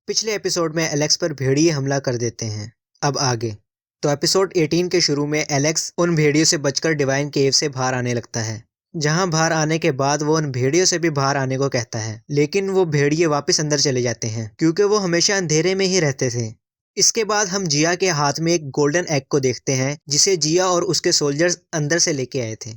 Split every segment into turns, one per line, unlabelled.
पिछले एपिसोड में एलेक्स पर भेड़िए हमला कर देते हैं। अब आगे तो एपिसोड 18 के शुरू में एलेक्स उन भेड़ियों से बचकर डिवाइन केव से बाहर आने लगता है। जहां बाहर आने के बाद वो उन भेड़ियों से भी बाहर आने को कहता है, लेकिन वो भेड़िए वापस अंदर चले जाते हैं क्योंकि वो हमेशा अंधेरे में ही रहते थे। इसके बाद हम जिया के हाथ में एक गोल्डन एग को देखते हैं जिसे जिया और उसके सोल्जर्स अंदर से लेके आए थे।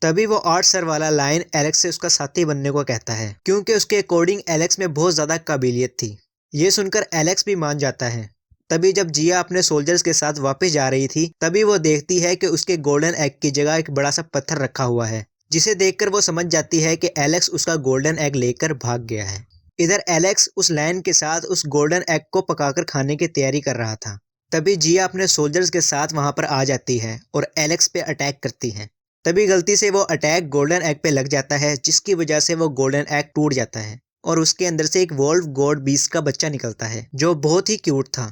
तभी वो 8 सर वाला लायन एलेक्स से उसका साथी बनने को कहता है क्योंकि उसके अकॉर्डिंग एलेक्स में बहुत ज्यादा काबिलियत थी। ये सुनकर एलेक्स भी मान जाता है। तभी जब जिया अपने सोल्जर्स के साथ वापस जा रही थी तभी वो देखती है कि उसके गोल्डन एग की जगह एक बड़ा सा पत्थर रखा हुआ है, जिसे देखकर वो समझ जाती है कि एलेक्स उसका गोल्डन एग लेकर भाग गया है। इधर एलेक्स उस लायन के साथ उस गोल्डन एग को पकाकर खाने की तैयारी कर रहा था। तभी जिया अपने सोल्जर्स के साथ वहां पर आ जाती है और एलेक्स पे अटैक करती है। तभी गलती से वो अटैक गोल्डन एग पे लग जाता है, जिसकी वजह से वो गोल्डन एग टूट जाता है और उसके अंदर से एक वोल्फ गॉड बीस्ट का बच्चा निकलता है जो बहुत ही क्यूट था।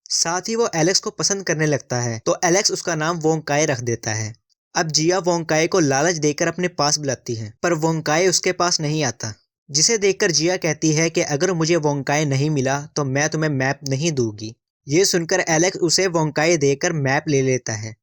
साथ ही वो एलेक्स को पसंद करने लगता है तो एलेक्स उसका नाम वोंकाई रख देता है। अब जिया वोंकाई को लालच देकर अपने पास बुलाती है पर वोंकाई उसके पास नहीं आता, जिसे देखकर जिया कहती है कि अगर मुझे वोंकाई नहीं मिला तो मैं तुम्हें मैप नहीं दूंगी। ये सुनकर एलेक्स उसे वोंकाई देकर मैप ले लेता है,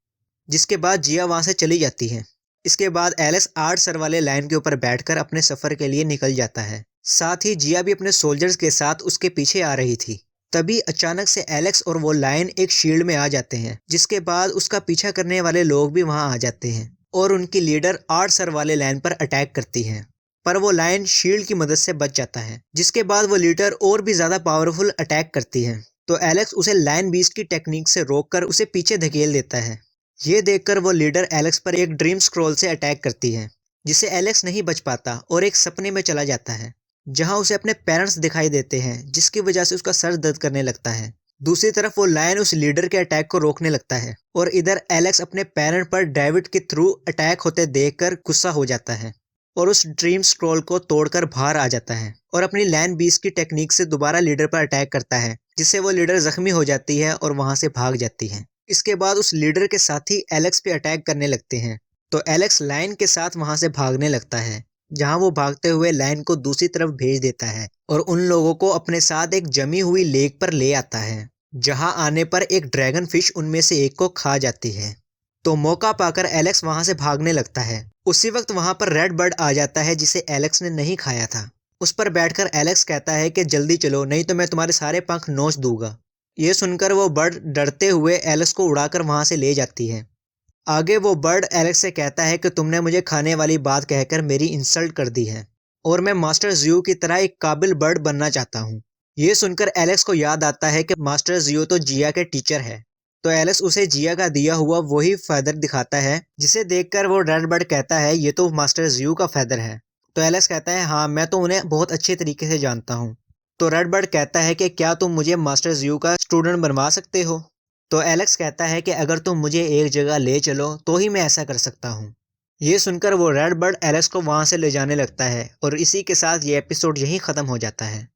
जिसके बाद जिया वहां से चली जाती है। इसके बाद एलेक्स 8 सर वाले लायन के ऊपर बैठकर अपने सफर के लिए निकल जाता है। साथ ही जिया भी अपने सोल्जर्स के साथ उसके पीछे आ रही थी। तभी अचानक से एलेक्स और वो लायन एक शील्ड में आ जाते हैं, जिसके बाद उसका पीछा करने वाले लोग भी वहां आ जाते हैं और उनकी लीडर 8 सर वाले लायन पर अटैक करती है। पर वो लायन शील्ड की मदद से बच जाता है, जिसके बाद वो लीडर और भी ज्यादा पावरफुल अटैक करती है तो एलेक्स उसे लायन बीस्ट की टेक्निक से रोककर उसे पीछे धकेल देता है। ये देखकर वो लीडर एलेक्स पर एक ड्रीम स्क्रॉल से अटैक करती है, जिसे एलेक्स नहीं बच पाता और एक सपने में चला जाता है जहां उसे अपने पेरेंट्स दिखाई देते हैं, जिसकी वजह से उसका सर दर्द करने लगता है। दूसरी तरफ वो लायन उस लीडर के अटैक को रोकने लगता है और इधर एलेक्स अपने पेरेंट पर डेविड के थ्रू अटैक होते देखकर गुस्सा हो जाता है और उस ड्रीम स्क्रॉल को तोड़कर बाहर आ जाता है और अपनी लायन बीस्ट की टेक्निक से दोबारा लीडर पर अटैक करता है, जिससे वो लीडर जख्मी हो जाती है और वहां से भाग जाती है। इसके बाद उस लीडर के साथी एलेक्स पे अटैक करने लगते हैं तो एलेक्स लायन के साथ वहां से भागने लगता है, जहां वो भागते हुए लायन को दूसरी तरफ भेज देता है और उन लोगों को अपने साथ एक जमी हुई लेक पर ले आता है, जहां आने पर एक ड्रैगन फिश उनमें से एक को खा जाती है। तो मौका पाकर एलेक्स वहां से भागने लगता है। उसी वक्त वहां पर रेड बर्ड आ जाता है, जिसे एलेक्स ने नहीं खाया था। उस पर बैठकर एलेक्स कहता है कि जल्दी चलो, नहीं तो मैं तुम्हारे सारे पंख नोच दूंगा। ये सुनकर वो बर्ड डरते हुए एलेक्स को उड़ाकर वहां से ले जाती है। आगे वो बर्ड एलेक्स से कहता है कि तुमने मुझे खाने वाली बात कहकर मेरी इंसल्ट कर दी है और मैं मास्टर जियो की तरह एक काबिल बर्ड बनना चाहता हूँ। ये सुनकर एलेक्स को याद आता है कि मास्टर जियो तो जिया के टीचर है, तो एलेक्स उसे जिया का दिया हुआ वही फेदर दिखाता है, जिसे देखकर वो रेड बर्ड कहता है ये तो मास्टर जियो का फेदर है। तो एलेक्स कहता है हाँ, मैं तो उन्हें बहुत अच्छे तरीके से जानता हूँ। तो रेड बर्ड कहता है कि क्या तुम मुझे मास्टर जियो का स्टूडेंट बनवा सकते हो। तो एलेक्स कहता है कि अगर तुम मुझे एक जगह ले चलो तो ही मैं ऐसा कर सकता हूँ। ये सुनकर वो रेड बर्ड एलेक्स को वहां से ले जाने लगता है और इसी के साथ ये एपिसोड यहीं खत्म हो जाता है।